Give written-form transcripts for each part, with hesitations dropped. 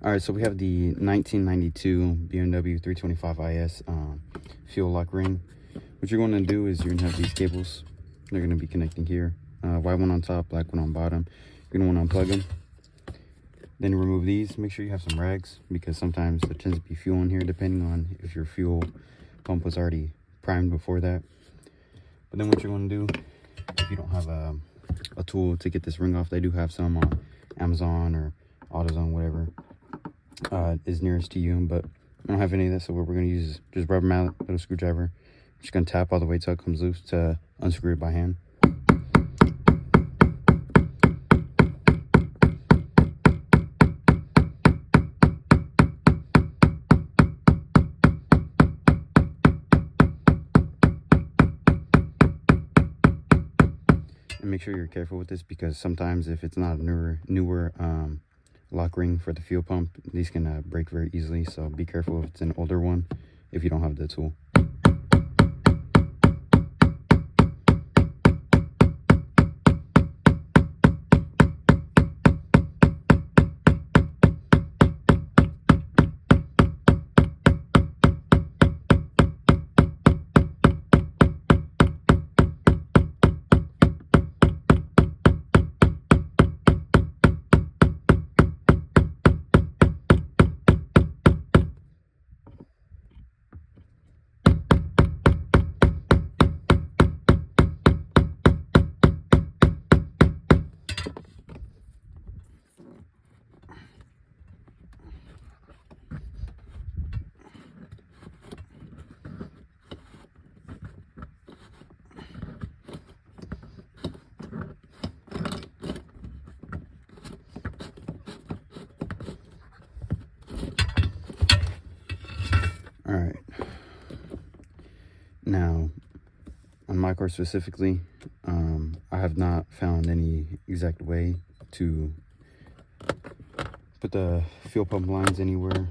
All right, so we have the 1992 BMW 325 IS fuel lock ring. What you're going to do is you're going to have these cables. They're going to be connecting here. White one on top, black one on bottom. You're going to want to unplug them. Then remove these. Make sure you have some rags because sometimes there tends to be fuel in here depending on if your fuel pump was already primed before that. But then what you're going to do, if you don't have a tool to get this ring off, they do have some on Amazon or AutoZone, whatever is nearest to you, but I don't have any of that, so what we're going to use is just rubber mallet, little screwdriver. Just going to tap all the way till it comes loose to unscrew it by hand. And make sure you're careful with this because sometimes if it's not a newer lock ring for the fuel pump, these can break very easily, so be careful if it's an older one if you don't have the tool. All right, now on my car specifically, I have not found any exact way to put the fuel pump lines anywhere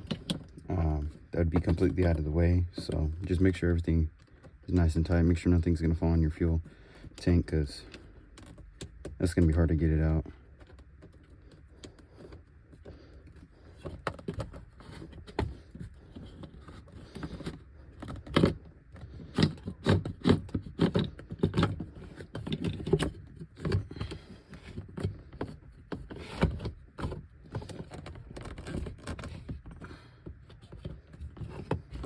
that would be completely out of the way. So just make sure everything is nice and tight. Make sure nothing's gonna fall on your fuel tank because that's gonna be hard to get it out.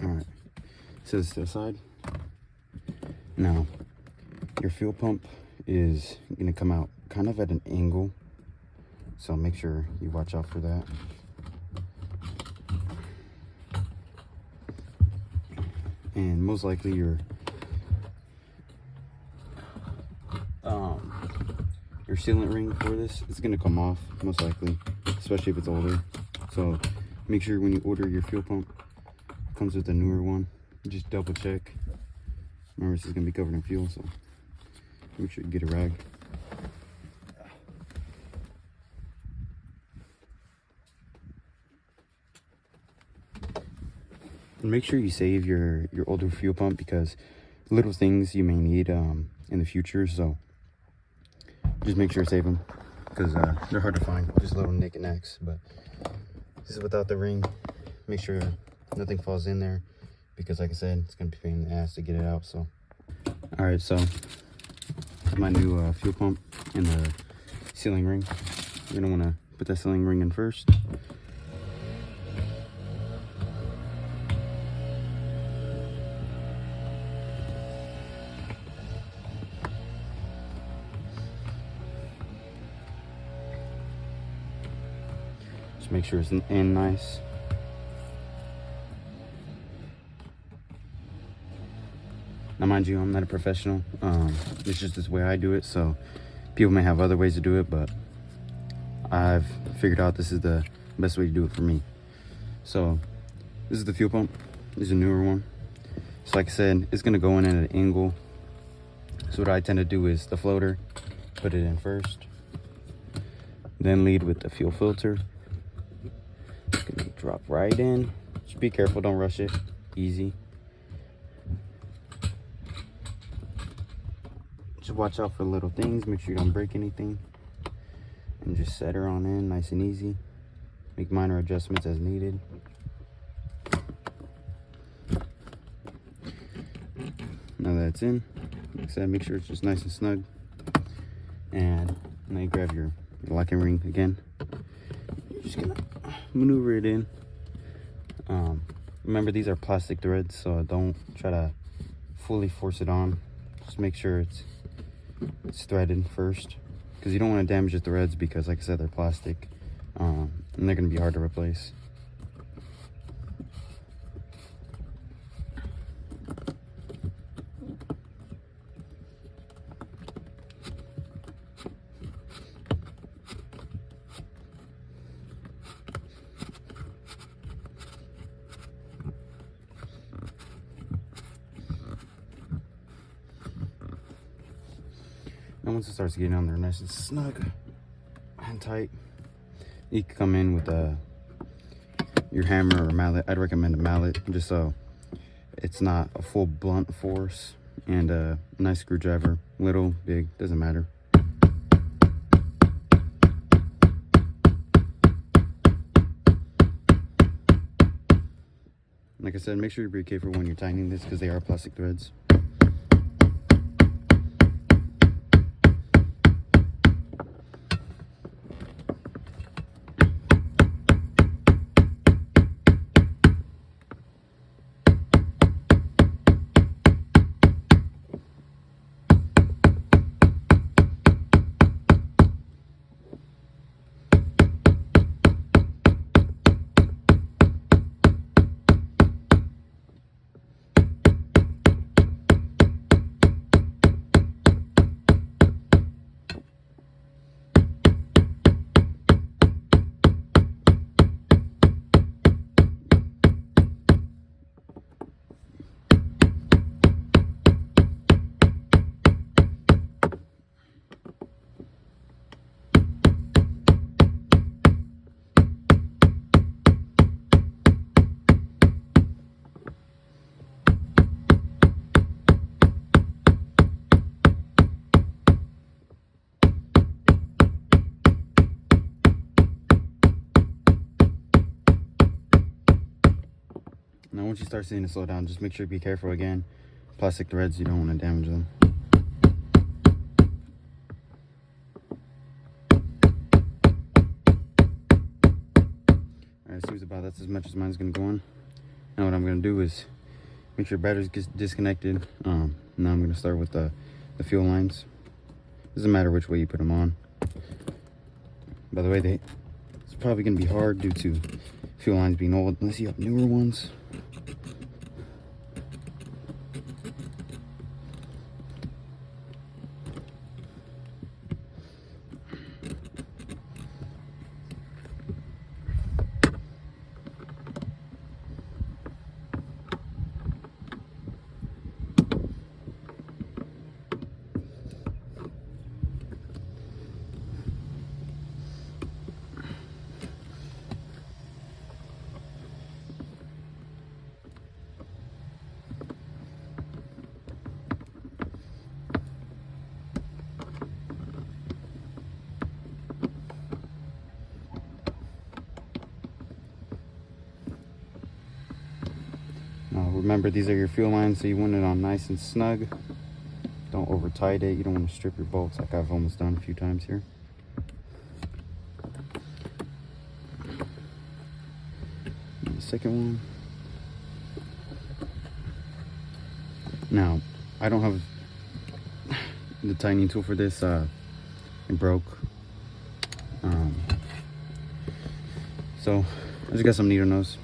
Alright, set this to the side. Now, your fuel pump is going to come out kind of at an angle, so make sure you watch out for that. And most likely your sealant ring for this is going to come off, most likely, especially if it's older. So make sure when you order your fuel pump, it comes with a newer one. Just double check. Remember, this is going to be covered in fuel, so make sure you get a rag. And make sure you save your older fuel pump because little things you may need in the future, so just make sure to save them because they're hard to find, just little knickknacks. But this is without the ring. Make sure nothing falls in there because, like I said, it's gonna be a pain in the ass to get it out. So all right, so my new fuel pump and the sealing ring. You're gonna want to put that sealing ring in first. Just make sure it's in nice. Now, mind you, I'm not a professional. It's just this way I do it. So people may have other ways to do it, but I've figured out this is the best way to do it for me. So this is the fuel pump. This is a newer one. So like I said, it's gonna go in at an angle. So what I tend to do is the floater, put it in first, then lead with the fuel filter. It's gonna drop right in. Just be careful, don't rush it. Easy. Just watch out for little things. Make sure you don't break anything. And just set her on in nice and easy. make minor adjustments as needed. Now that it's in, like I said, make sure it's just nice and snug. And now you grab your locking ring again. You're just gonna maneuver it in. Remember, these are plastic threads, so don't try to fully force it on. Just make sure it's threaded first, because you don't want to damage the threads, because like I said, they're plastic, and they're going to be hard to replace. And once it starts getting on there nice and snug and tight, you can come in with your hammer or mallet. I'd recommend a mallet, just so it's not a full blunt force, and a nice screwdriver, little, big, doesn't matter. Like I said, make sure you're very careful when you're tightening this, because they are plastic threads. Now once you start seeing it slow down, just make sure to be careful again. Plastic threads, you don't want to damage them. Alright, it seems about that's as much as mine's going to go on. Now what I'm going to do is make sure batteries get disconnected. Now I'm going to start with the fuel lines. Doesn't matter which way you put them on. By the way, it's probably going to be hard due to fuel lines being old, unless you have newer ones. Remember, these are your fuel lines, so you want it on nice and snug. Don't over tight it. You don't want to strip your bolts like I've almost done a few times here. And the second one. Now, I don't have the tightening tool for this. It broke. So I just got some needle nose.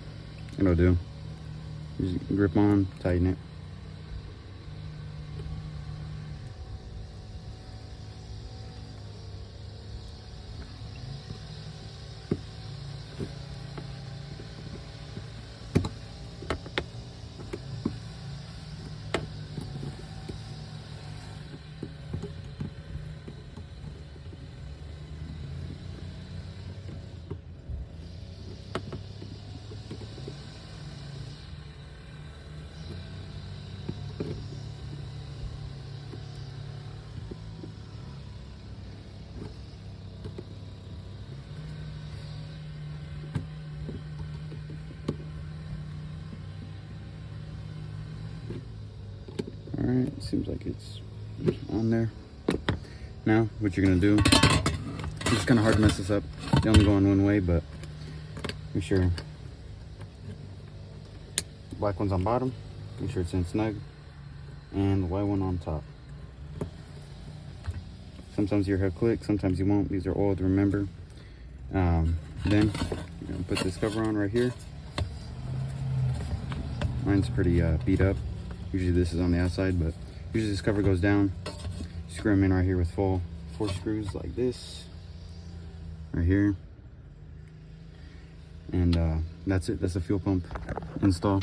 It'll do. Just grip on, tighten it. Alright, seems like it's on there. Now, what you're gonna do, it's kind of hard to mess this up. They only go in one way, but make sure the black one's on bottom, make sure it's in snug, and the white one on top. Sometimes your head click, sometimes you won't. These are old, remember. Then you're gonna put this cover on right here. Mine's pretty beat up. Usually this is on the outside, but usually this cover goes down. Screw them in right here with four screws like this, right here. And that's it. That's the fuel pump install.